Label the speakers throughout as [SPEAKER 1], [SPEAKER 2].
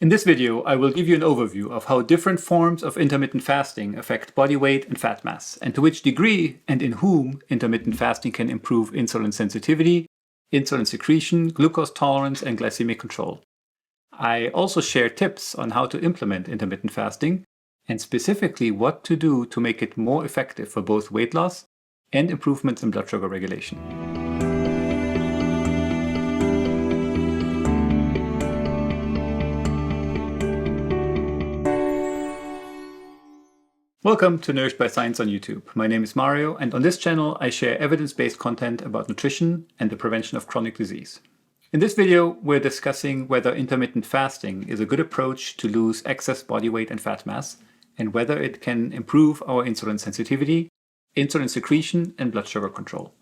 [SPEAKER 1] In this video, I will give you an overview of how different forms of intermittent fasting affect body weight and fat mass, and to which degree and in whom intermittent fasting can improve insulin sensitivity, insulin secretion, glucose tolerance, and glycemic control. I also share tips on how to implement intermittent fasting, and specifically what to do to make it more effective for both weight loss and improvements in blood sugar regulation. Welcome to Nourished by Science on YouTube. My name is Mario, and on this channel I share evidence-based content about nutrition and the prevention of chronic disease. In this video, we're discussing whether intermittent fasting is a good approach to lose excess body weight and fat mass, and whether it can improve our insulin sensitivity, insulin secretion, and blood sugar control.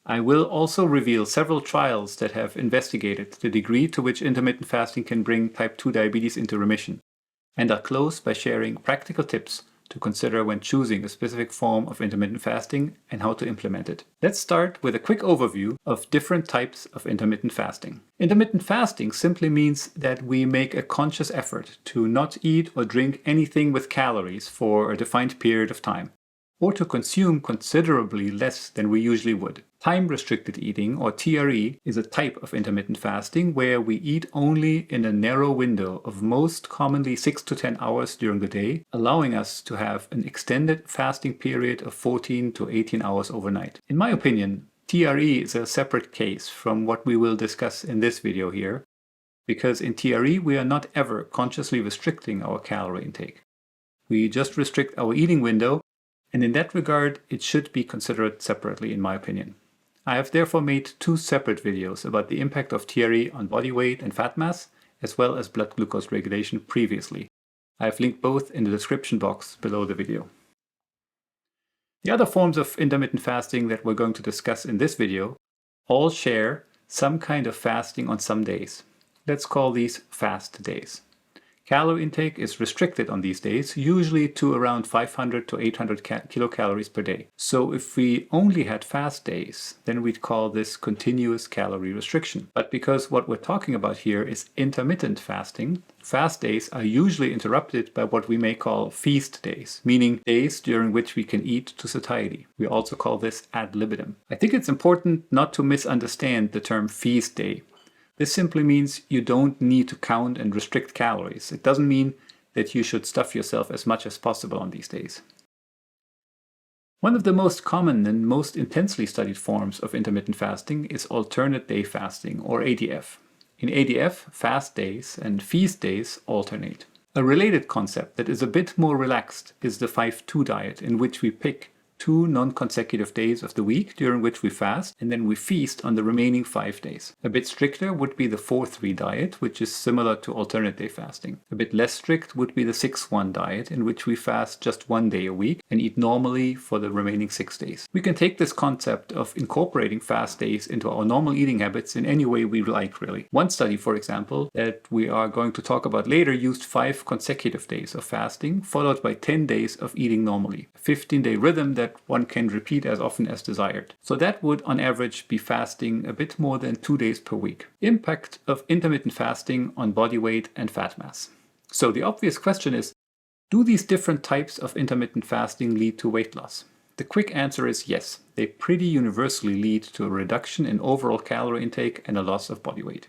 [SPEAKER 1] I will also reveal several trials that have investigated the degree to which intermittent fasting can bring type 2 diabetes into remission, and I'll close by sharing practical tips to consider when choosing a specific form of intermittent fasting and how to implement it. Let's start with a quick overview of different types of intermittent fasting. Intermittent fasting simply means that we make a conscious effort to not eat or drink anything with calories for a defined period of time, or to consume considerably less than we usually would. Time-restricted eating, or TRE, is a type of intermittent fasting where we eat only in a narrow window of most commonly 6 to 10 hours during the day, allowing us to have an extended fasting period of 14 to 18 hours overnight. In my opinion, TRE is a separate case from what we will discuss in this video here, because in TRE we are not ever consciously restricting our calorie intake. We just restrict our eating window, and in that regard, it should be considered separately, in my opinion. I have therefore made two separate videos about the impact of TRE on body weight and fat mass, as well as blood glucose regulation previously. I have linked both in the description box below the video. The other forms of intermittent fasting that we're going to discuss in this video all share some kind of fasting on some days. Let's call these fast days. Calorie intake is restricted on these days, usually to around 500 to 800 kilocalories per day. So if we only had fast days, then we'd call this continuous calorie restriction. But because what we're talking about here is intermittent fasting, fast days are usually interrupted by what we may call feast days, meaning days during which we can eat to satiety. We also call this ad libitum. I think it's important not to misunderstand the term feast day. This simply means you don't need to count and restrict calories. It doesn't mean that you should stuff yourself as much as possible on these days. One of the most common and most intensely studied forms of intermittent fasting is alternate day fasting, or ADF. In ADF, fast days and feast days alternate. A related concept that is a bit more relaxed is the 5-2 diet, in which we pick 2 non-consecutive days of the week during which we fast, and then we feast on the remaining 5 days. A bit stricter would be the 4-3 diet, which is similar to alternate day fasting. A bit less strict would be the 6-1 diet, in which we fast just 1 day a week and eat normally for the remaining 6 days. We can take this concept of incorporating fast days into our normal eating habits in any way we like, really. One study, for example, that we are going to talk about later used 5 consecutive days of fasting, followed by 10 days of eating normally. A 15-day rhythm that one can repeat as often as desired. So that would on average be fasting a bit more than 2 days per week. Impact of intermittent fasting on body weight and fat mass. So the obvious question is, do these different types of intermittent fasting lead to weight loss? The quick answer is yes. They pretty universally lead to a reduction in overall calorie intake and a loss of body weight.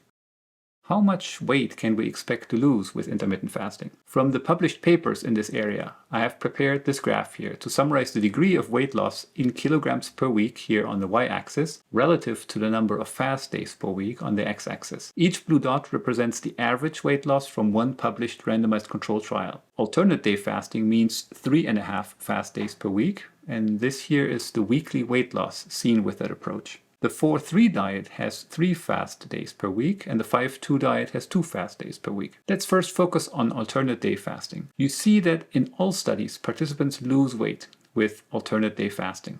[SPEAKER 1] How much weight can we expect to lose with intermittent fasting? From the published papers in this area, I have prepared this graph here to summarize the degree of weight loss in kilograms per week here on the y-axis relative to the number of fast days per week on the x-axis. Each blue dot represents the average weight loss from one published randomized control trial. Alternate day fasting means 3.5 fast days per week, and this here is the weekly weight loss seen with that approach. The 4-3 diet has 3 fast days per week, and the 5-2 diet has 2 fast days per week. Let's first focus on alternate day fasting. You see that in all studies, participants lose weight with alternate day fasting.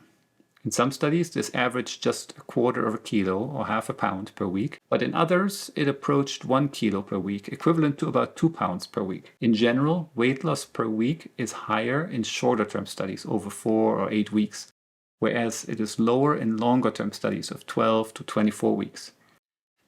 [SPEAKER 1] In some studies, this averaged just 1/4 kilo or 1/2 pound per week, but in others, it approached 1 kilo per week, equivalent to about 2 pounds per week. In general, weight loss per week is higher in shorter-term studies over 4 or 8 weeks, whereas it is lower in longer-term studies of 12 to 24 weeks.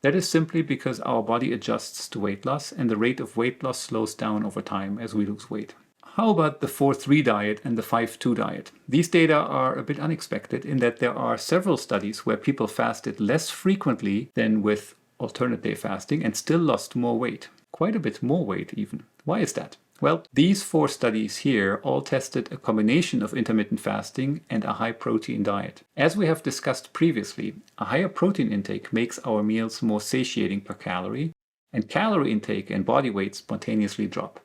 [SPEAKER 1] That is simply because our body adjusts to weight loss and the rate of weight loss slows down over time as we lose weight. How about the 4-3 diet and the 5-2 diet? These data are a bit unexpected in that there are several studies where people fasted less frequently than with alternate day fasting and still lost more weight. Quite a bit more weight even. Why is that? Well, these 4 studies here all tested a combination of intermittent fasting and a high protein diet. As we have discussed previously, a higher protein intake makes our meals more satiating per calorie, and calorie intake and body weight spontaneously drop.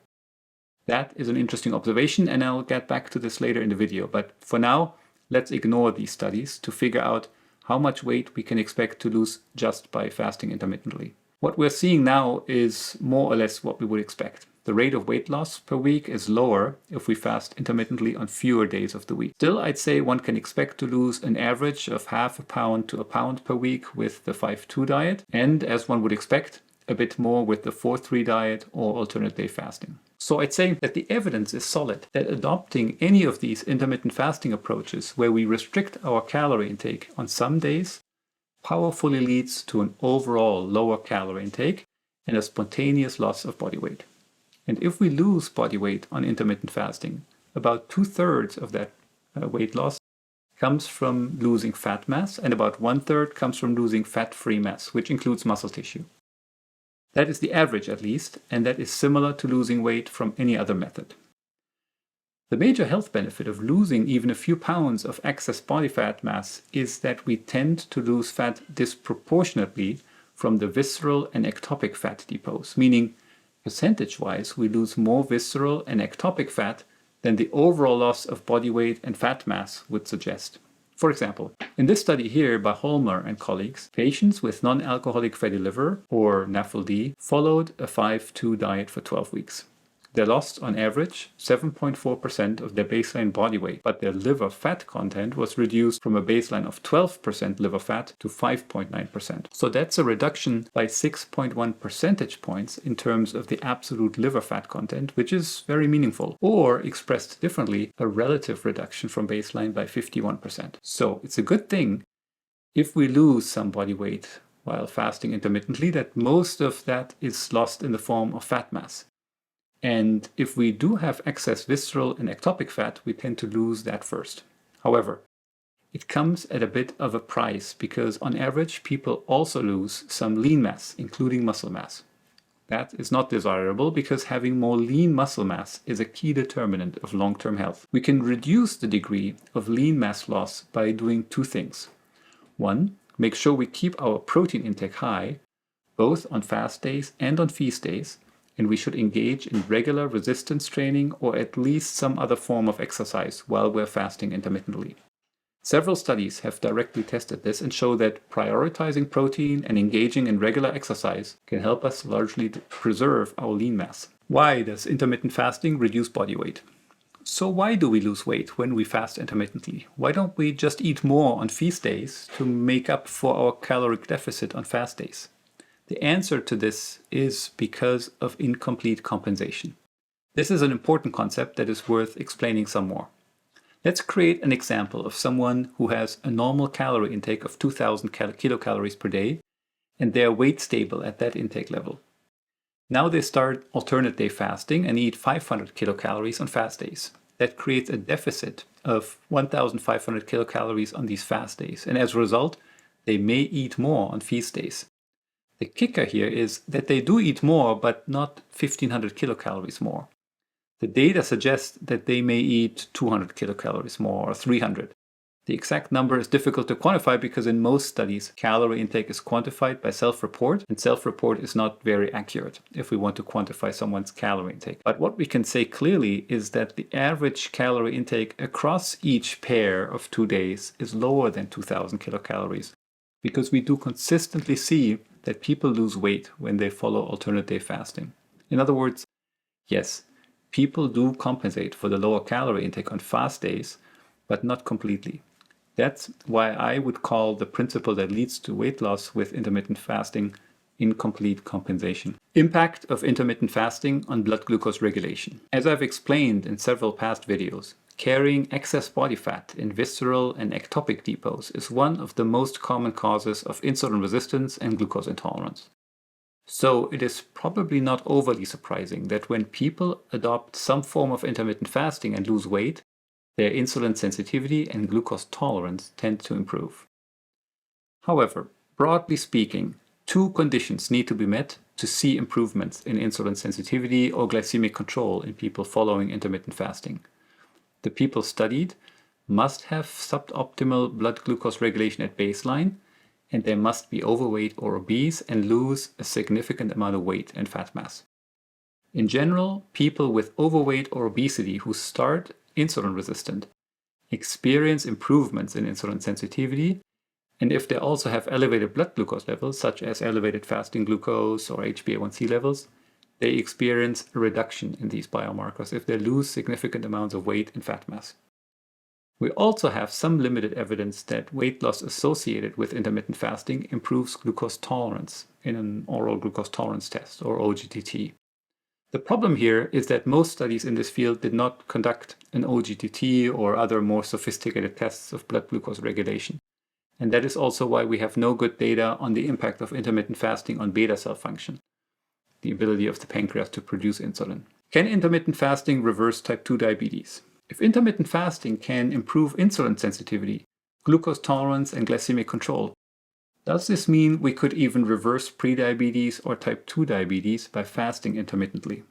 [SPEAKER 1] That is an interesting observation, and I'll get back to this later in the video. But for now, let's ignore these studies to figure out how much weight we can expect to lose just by fasting intermittently. What we're seeing now is more or less what we would expect. The rate of weight loss per week is lower if we fast intermittently on fewer days of the week. Still, I'd say one can expect to lose an average of half a pound to a pound per week with the 5-2 diet, and as one would expect, a bit more with the 4-3 diet or alternate day fasting. So I'd say that the evidence is solid that adopting any of these intermittent fasting approaches where we restrict our calorie intake on some days powerfully leads to an overall lower calorie intake and a spontaneous loss of body weight. And if we lose body weight on intermittent fasting, about 2/3 of that weight loss comes from losing fat mass, and about 1/3 comes from losing fat-free mass, which includes muscle tissue. That is the average at least, and that is similar to losing weight from any other method. The major health benefit of losing even a few pounds of excess body fat mass is that we tend to lose fat disproportionately from the visceral and ectopic fat depots, meaning percentage-wise, we lose more visceral and ectopic fat than the overall loss of body weight and fat mass would suggest. For example, in this study here by Holmer and colleagues, patients with non-alcoholic fatty liver, or NAFLD, followed a 5-2 diet for 12 weeks. They lost, on average, 7.4% of their baseline body weight, but their liver fat content was reduced from a baseline of 12% liver fat to 5.9%. So that's a reduction by 6.1 percentage points in terms of the absolute liver fat content, which is very meaningful. Or, expressed differently, a relative reduction from baseline by 51%. So it's a good thing if we lose some body weight while fasting intermittently that most of that is lost in the form of fat mass. And if we do have excess visceral and ectopic fat, we tend to lose that first. However, it comes at a bit of a price because on average, people also lose some lean mass, including muscle mass. That is not desirable because having more lean muscle mass is a key determinant of long-term health. We can reduce the degree of lean mass loss by doing 2 things. 1, make sure we keep our protein intake high, both on fast days and on feast days, and we should engage in regular resistance training or at least some other form of exercise while we're fasting intermittently. Several studies have directly tested this and show that prioritizing protein and engaging in regular exercise can help us largely preserve our lean mass. Why does intermittent fasting reduce body weight? So why do we lose weight when we fast intermittently? Why don't we just eat more on feast days to make up for our caloric deficit on fast days? The answer to this is because of incomplete compensation. This is an important concept that is worth explaining some more. Let's create an example of someone who has a normal calorie intake of 2,000 kilocalories per day, and they are weight stable at that intake level. Now they start alternate day fasting and eat 500 kilocalories on fast days. That creates a deficit of 1,500 kilocalories on these fast days, and as a result, they may eat more on feast days. The kicker here is that they do eat more, but not 1,500 kilocalories more. The data suggests that they may eat 200 kilocalories more or 300. The exact number is difficult to quantify because in most studies, calorie intake is quantified by self-report, and self-report is not very accurate if we want to quantify someone's calorie intake. But what we can say clearly is that the average calorie intake across each pair of 2 days is lower than 2,000 kilocalories because we do consistently see that people lose weight when they follow alternate day fasting. In other words, yes, people do compensate for the lower calorie intake on fast days, but not completely. That's why I would call the principle that leads to weight loss with intermittent fasting incomplete compensation. Impact of intermittent fasting on blood glucose regulation. As I've explained in several past videos, carrying excess body fat in visceral and ectopic depots is one of the most common causes of insulin resistance and glucose intolerance. So it is probably not overly surprising that when people adopt some form of intermittent fasting and lose weight, their insulin sensitivity and glucose tolerance tend to improve. However, broadly speaking, two conditions need to be met to see improvements in insulin sensitivity or glycemic control in people following intermittent fasting. The people studied must have suboptimal blood glucose regulation at baseline, and they must be overweight or obese and lose a significant amount of weight and fat mass. In general, people with overweight or obesity who start insulin resistant experience improvements in insulin sensitivity, and if they also have elevated blood glucose levels, such as elevated fasting glucose or HbA1c levels, they experience a reduction in these biomarkers if they lose significant amounts of weight and fat mass. We also have some limited evidence that weight loss associated with intermittent fasting improves glucose tolerance in an oral glucose tolerance test, or OGTT. The problem here is that most studies in this field did not conduct an OGTT or other more sophisticated tests of blood glucose regulation. And that is also why we have no good data on the impact of intermittent fasting on beta cell function, the ability of the pancreas to produce insulin. Can intermittent fasting reverse type 2 diabetes? If intermittent fasting can improve insulin sensitivity, glucose tolerance, and glycemic control, does this mean we could even reverse prediabetes or type 2 diabetes by fasting intermittently?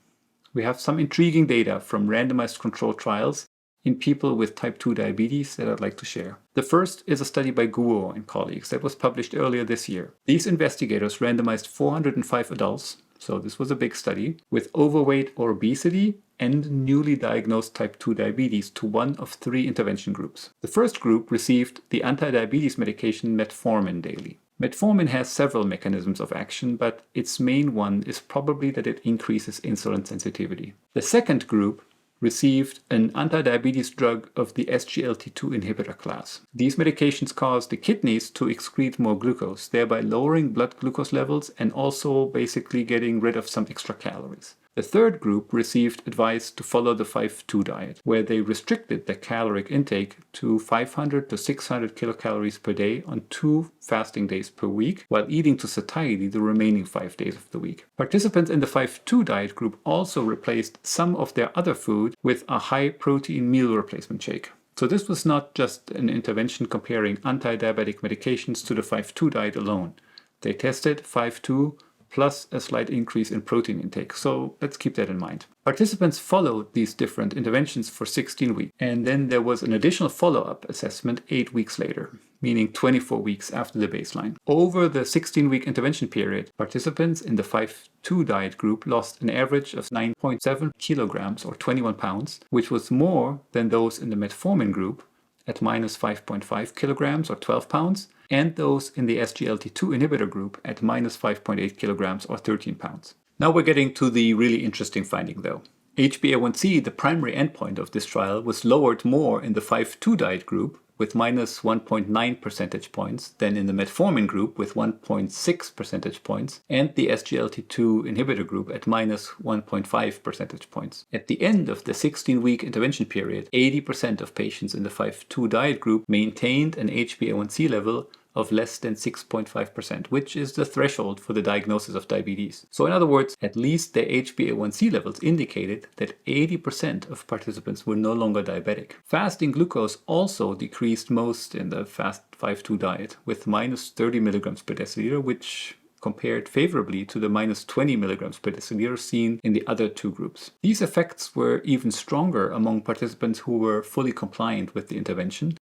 [SPEAKER 1] We have some intriguing data from randomized controlled trials in people with type 2 diabetes that I'd like to share. The first is a study by Guo and colleagues that was published earlier this year. These investigators randomized 405 adults, so this was a big study, with overweight or obesity and newly diagnosed type 2 diabetes to one of three intervention groups. The first group received the anti-diabetes medication metformin daily. Metformin has several mechanisms of action, but its main one is probably that it increases insulin sensitivity. The second group received an anti-diabetes drug of the SGLT2 inhibitor class. These medications cause the kidneys to excrete more glucose, thereby lowering blood glucose levels and also basically getting rid of some extra calories. The third group received advice to follow the 5-2 diet, where they restricted their caloric intake to 500 to 600 kilocalories per day on 2 fasting days per week, while eating to satiety the remaining 5 days of the week. Participants in the 5-2 diet group also replaced some of their other food with a high-protein meal replacement shake. So this was not just an intervention comparing anti-diabetic medications to the 5-2 diet alone. They tested 5-2 plus a slight increase in protein intake. So let's keep that in mind. Participants followed these different interventions for 16 weeks, and then there was an additional follow-up assessment 8 weeks later, meaning 24 weeks after the baseline. Over the 16-week intervention period, participants in the 5-2 diet group lost an average of 9.7 kilograms or 21 pounds, which was more than those in the metformin group at minus 5.5 kilograms or 12 pounds, and those in the SGLT2 inhibitor group at minus 5.8 kilograms or 13 pounds. Now we're getting to the really interesting finding though. HbA1c, the primary endpoint of this trial, was lowered more in the 5-2 diet group with minus 1.9 percentage points than in the metformin group with 1.6 percentage points and the SGLT2 inhibitor group at minus 1.5 percentage points. At the end of the 16-week intervention period, 80% of patients in the 5-2 diet group maintained an HbA1c level of less than 6.5%, which is the threshold for the diagnosis of diabetes. So in other words, at least their HbA1c levels indicated that 80% of participants were no longer diabetic. Fasting glucose also decreased most in the fast 5-2 diet with minus 30 milligrams per deciliter, which compared favorably to the minus 20 milligrams per deciliter seen in the other two groups. These effects were even stronger among participants who were fully compliant with the intervention,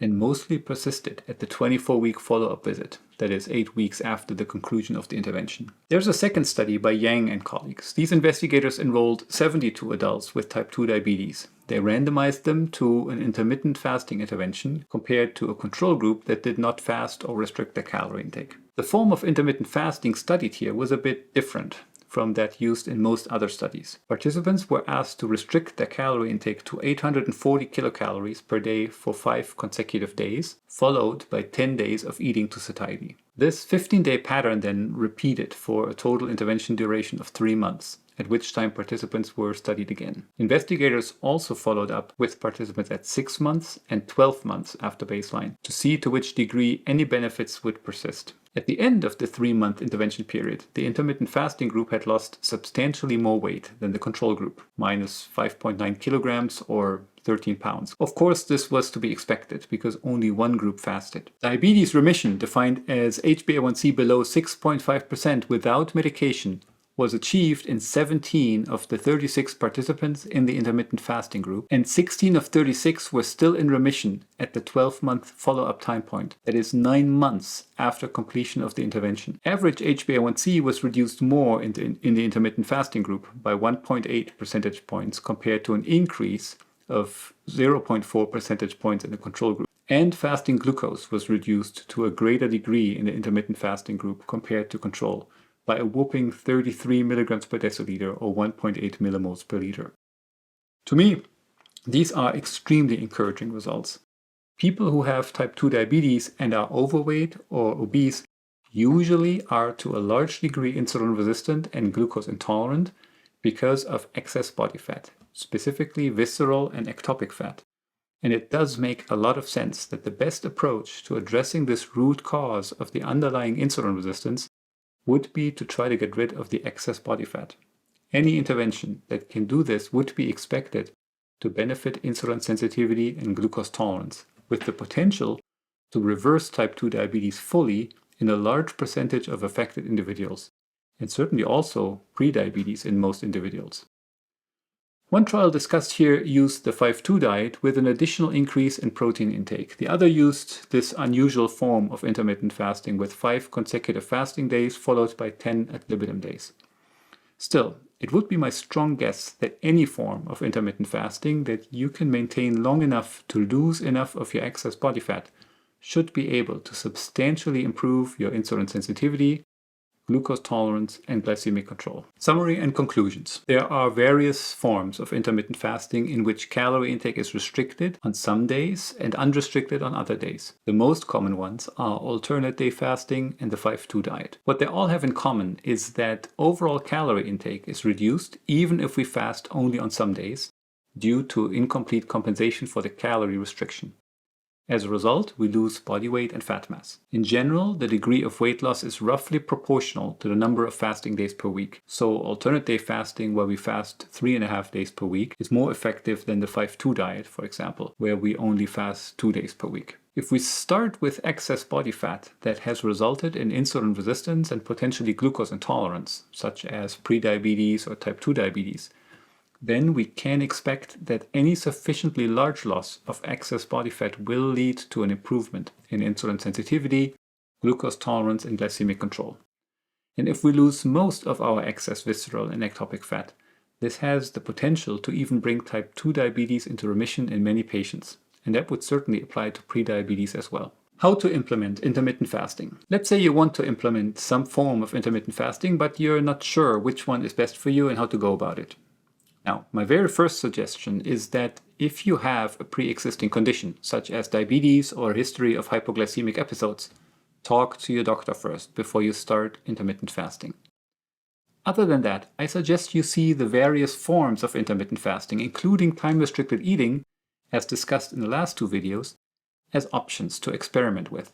[SPEAKER 1] and mostly persisted at the 24-week follow-up visit, that is 8 weeks after the conclusion of the intervention. There's a second study by Yang and colleagues. These investigators enrolled 72 adults with type 2 diabetes. They randomized them to an intermittent fasting intervention compared to a control group that did not fast or restrict their calorie intake. The form of intermittent fasting studied here was a bit different from that used in most other studies. Participants were asked to restrict their calorie intake to 840 kilocalories per day for 5 consecutive days, followed by 10 days of eating to satiety. This 15-day pattern then repeated for a total intervention duration of 3 months. at which time participants were studied again. Investigators also followed up with participants at 6 months and 12 months after baseline to see to which degree any benefits would persist. At the end of the 3-month intervention period, the intermittent fasting group had lost substantially more weight than the control group, minus 5.9 kilograms or 13 pounds. Of course, this was to be expected because only one group fasted. Diabetes remission, defined as HbA1c below 6.5% without medication, was achieved in 17 of the 36 participants in the intermittent fasting group, and 16 of 36 were still in remission at the 12-month follow-up time point, that is 9 months after completion of the intervention. Average HbA1c was reduced more in the intermittent fasting group by 1.8 percentage points compared to an increase of 0.4 percentage points in the control group. And fasting glucose was reduced to a greater degree in the intermittent fasting group compared to control, by a whopping 33 milligrams per deciliter or 1.8 millimoles per liter. To me, these are extremely encouraging results. People who have type 2 diabetes and are overweight or obese usually are to a large degree insulin resistant and glucose intolerant because of excess body fat, specifically visceral and ectopic fat. And it does make a lot of sense that the best approach to addressing this root cause of the underlying insulin resistance would be to try to get rid of the excess body fat. Any intervention that can do this would be expected to benefit insulin sensitivity and glucose tolerance, with the potential to reverse type 2 diabetes fully in a large percentage of affected individuals, and certainly also prediabetes in most individuals. One trial discussed here used the 5-2 diet with an additional increase in protein intake. The other used this unusual form of intermittent fasting with 5 consecutive fasting days followed by 10 ad libitum days. Still, it would be my strong guess that any form of intermittent fasting that you can maintain long enough to lose enough of your excess body fat should be able to substantially improve your insulin sensitivity, glucose tolerance, and glycemic control. Summary and conclusions. There are various forms of intermittent fasting in which calorie intake is restricted on some days and unrestricted on other days. The most common ones are alternate day fasting and the 5-2 diet. What they all have in common is that overall calorie intake is reduced even if we fast only on some days due to incomplete compensation for the calorie restriction. As a result, we lose body weight and fat mass. In general, the degree of weight loss is roughly proportional to the number of fasting days per week. So alternate day fasting, where we fast 3.5 days per week, is more effective than the 5-2 diet, for example, where we only fast 2 days per week. If we start with excess body fat that has resulted in insulin resistance and potentially glucose intolerance, such as prediabetes or type 2 diabetes, then we can expect that any sufficiently large loss of excess body fat will lead to an improvement in insulin sensitivity, glucose tolerance, and glycemic control. And if we lose most of our excess visceral and ectopic fat, this has the potential to even bring type 2 diabetes into remission in many patients, and that would certainly apply to prediabetes as well. How to implement intermittent fasting. Let's say you want to implement some form of intermittent fasting, but you're not sure which one is best for you and how to go about it. Now, my very first suggestion is that if you have a pre-existing condition, such as diabetes or a history of hypoglycemic episodes, talk to your doctor first before you start intermittent fasting. Other than that, I suggest you see the various forms of intermittent fasting, including time-restricted eating, as discussed in the last 2 videos, as options to experiment with.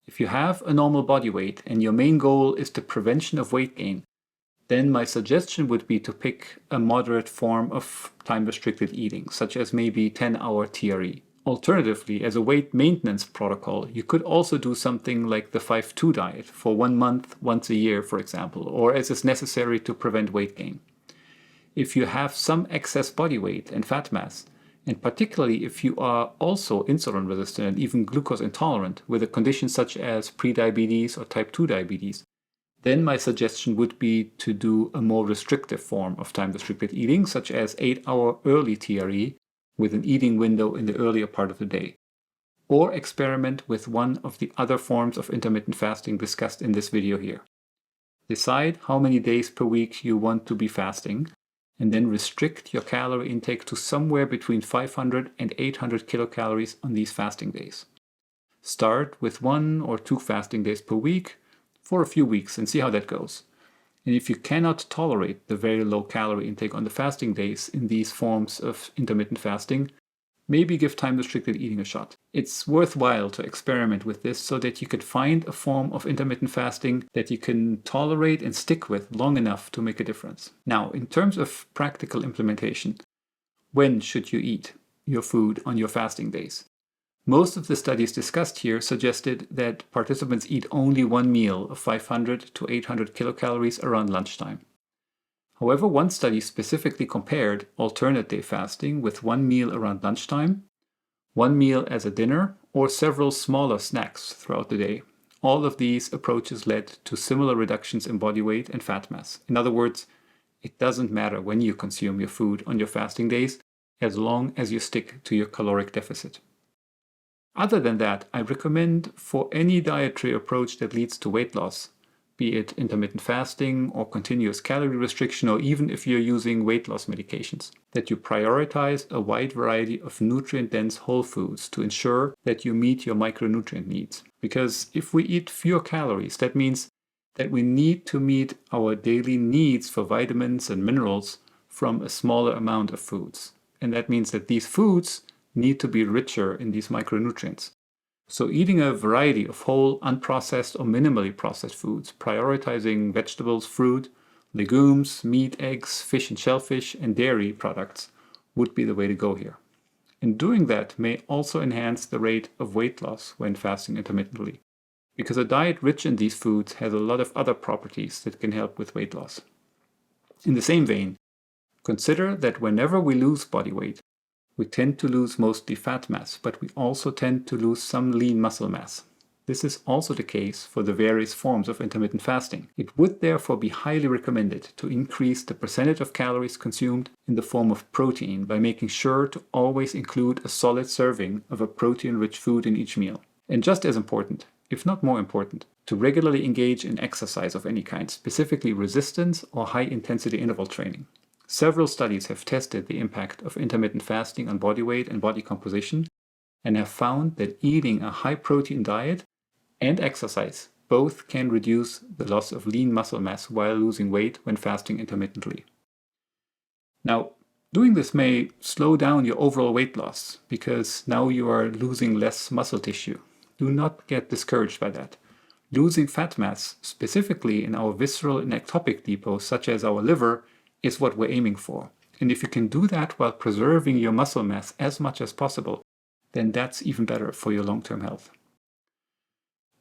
[SPEAKER 1] If you have a normal body weight and your main goal is the prevention of weight gain, then my suggestion would be to pick a moderate form of time-restricted eating, such as maybe 10-hour TRE. Alternatively, as a weight maintenance protocol, you could also do something like the 5-2 diet for 1 month, once a year, for example, or as is necessary to prevent weight gain. If you have some excess body weight and fat mass, and particularly if you are also insulin resistant and even glucose intolerant with a condition such as prediabetes or type 2 diabetes, then my suggestion would be to do a more restrictive form of time-restricted eating, such as 8-hour early TRE with an eating window in the earlier part of the day. Or experiment with one of the other forms of intermittent fasting discussed in this video here. Decide how many days per week you want to be fasting, and then restrict your calorie intake to somewhere between 500 and 800 kilocalories on these fasting days. Start with 1 or 2 fasting days per week for a few weeks and see how that goes. And if you cannot tolerate the very low calorie intake on the fasting days in these forms of intermittent fasting, maybe give time-restricted eating a shot. It's worthwhile to experiment with this so that you can find a form of intermittent fasting that you can tolerate and stick with long enough to make a difference. Now, in terms of practical implementation, when should you eat your food on your fasting days? Most of the studies discussed here suggested that participants eat only one meal of 500 to 800 kilocalories around lunchtime. However, one study specifically compared alternate day fasting with one meal around lunchtime, one meal as a dinner, or several smaller snacks throughout the day. All of these approaches led to similar reductions in body weight and fat mass. In other words, it doesn't matter when you consume your food on your fasting days, as long as you stick to your caloric deficit. Other than that, I recommend for any dietary approach that leads to weight loss, be it intermittent fasting or continuous calorie restriction, or even if you're using weight loss medications, that you prioritize a wide variety of nutrient-dense whole foods to ensure that you meet your micronutrient needs. Because if we eat fewer calories, that means that we need to meet our daily needs for vitamins and minerals from a smaller amount of foods. And that means that these foods need to be richer in these micronutrients. So eating a variety of whole, unprocessed or minimally processed foods, prioritizing vegetables, fruit, legumes, meat, eggs, fish and shellfish, and dairy products would be the way to go here. And doing that may also enhance the rate of weight loss when fasting intermittently, because a diet rich in these foods has a lot of other properties that can help with weight loss. In the same vein, consider that whenever we lose body weight, we tend to lose mostly fat mass, but we also tend to lose some lean muscle mass. This is also the case for the various forms of intermittent fasting. It would therefore be highly recommended to increase the percentage of calories consumed in the form of protein by making sure to always include a solid serving of a protein-rich food in each meal. And just as important, if not more important, to regularly engage in exercise of any kind, specifically resistance or high-intensity interval training. Several studies have tested the impact of intermittent fasting on body weight and body composition and have found that eating a high-protein diet and exercise both can reduce the loss of lean muscle mass while losing weight when fasting intermittently. Now, doing this may slow down your overall weight loss because now you are losing less muscle tissue. Do not get discouraged by that. Losing fat mass, specifically in our visceral and ectopic depots such as our liver, is what we're aiming for. And if you can do that while preserving your muscle mass as much as possible, then that's even better for your long-term health.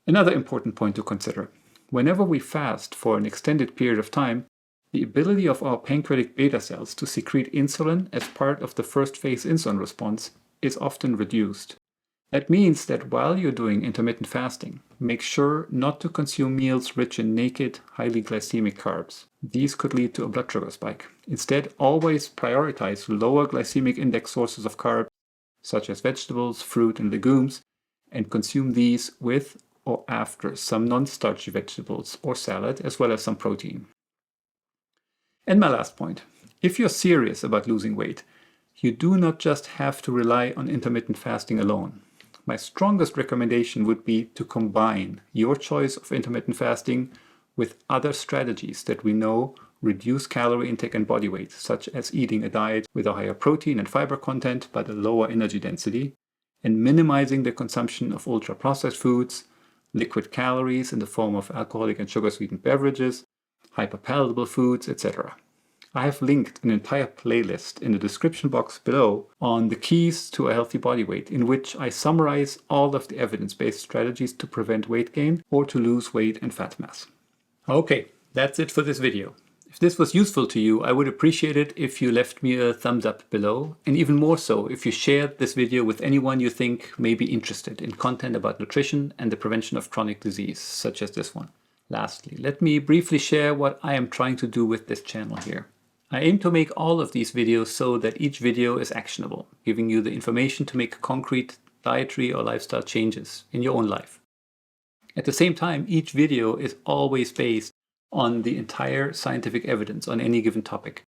[SPEAKER 1] Another important point to consider. Whenever we fast for an extended period of time, the ability of our pancreatic beta cells to secrete insulin as part of the first phase insulin response is often reduced. That means that while you're doing intermittent fasting, make sure not to consume meals rich in naked, highly glycemic carbs. These could lead to a blood sugar spike. Instead, always prioritize lower glycemic index sources of carbs, such as vegetables, fruit, and legumes, and consume these with or after some non-starchy vegetables or salad, as well as some protein. And my last point, if you're serious about losing weight, you do not just have to rely on intermittent fasting alone. My strongest recommendation would be to combine your choice of intermittent fasting with other strategies that we know reduce calorie intake and body weight, such as eating a diet with a higher protein and fiber content but a lower energy density, and minimizing the consumption of ultra-processed foods, liquid calories in the form of alcoholic and sugar-sweetened beverages, hyperpalatable foods, etc. I have linked an entire playlist in the description box below on the keys to a healthy body weight, in which I summarize all of the evidence-based strategies to prevent weight gain or to lose weight and fat mass. Okay, that's it for this video. If this was useful to you, I would appreciate it if you left me a thumbs up below, and even more so if you shared this video with anyone you think may be interested in content about nutrition and the prevention of chronic disease, such as this one. Lastly, let me briefly share what I am trying to do with this channel here. I aim to make all of these videos so that each video is actionable, giving you the information to make concrete dietary or lifestyle changes in your own life. At the same time, each video is always based on the entire scientific evidence on any given topic.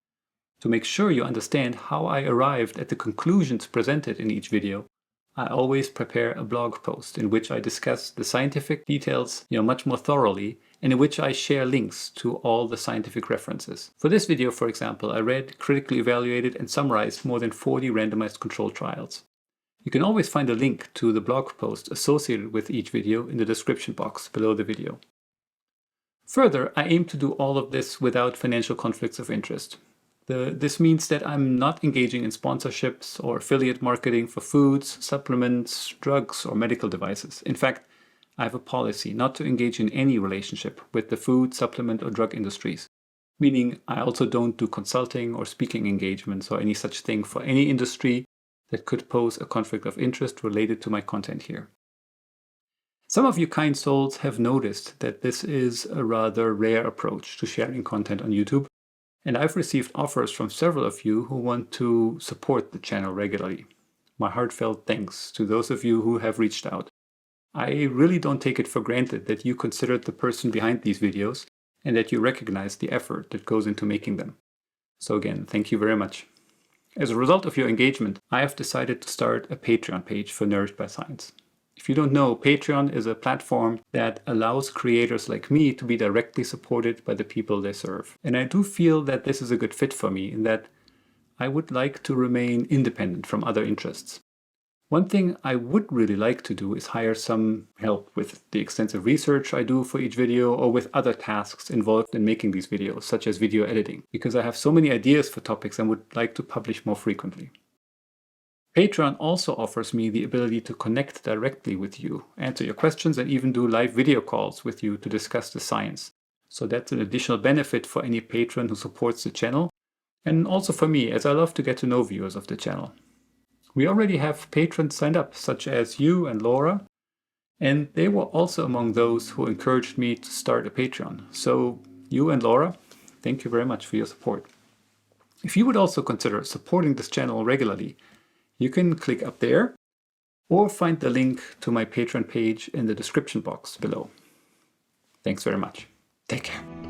[SPEAKER 1] To make sure you understand how I arrived at the conclusions presented in each video, I always prepare a blog post in which I discuss the scientific details much more thoroughly and in which I share links to all the scientific references. For this video, for example, I read, critically evaluated, and summarized more than 40 randomized controlled trials. You can always find a link to the blog post associated with each video in the description box below the video. Further, I aim to do all of this without financial conflicts of interest. This means that I'm not engaging in sponsorships or affiliate marketing for foods, supplements, drugs, or medical devices. In fact, I have a policy not to engage in any relationship with the food, supplement, or drug industries, meaning I also don't do consulting or speaking engagements or any such thing for any industry that could pose a conflict of interest related to my content here. Some of you kind souls have noticed that this is a rather rare approach to sharing content on YouTube, and I've received offers from several of you who want to support the channel regularly. My heartfelt thanks to those of you who have reached out. I really don't take it for granted that you considered the person behind these videos and that you recognize the effort that goes into making them. So again, thank you very much. As a result of your engagement, I have decided to start a Patreon page for Nourished by Science. If you don't know, Patreon is a platform that allows creators like me to be directly supported by the people they serve. And I do feel that this is a good fit for me in that I would like to remain independent from other interests. One thing I would really like to do is hire some help with the extensive research I do for each video or with other tasks involved in making these videos, such as video editing, because I have so many ideas for topics and would like to publish more frequently. Patreon also offers me the ability to connect directly with you, answer your questions, and even do live video calls with you to discuss the science. So that's an additional benefit for any patron who supports the channel, and also for me, as I love to get to know viewers of the channel. We already have patrons signed up, such as you and Laura, and they were also among those who encouraged me to start a Patreon. So you and Laura, thank you very much for your support. If you would also consider supporting this channel regularly, you can click up there or find the link to my Patreon page in the description box below. Thanks very much. Take care.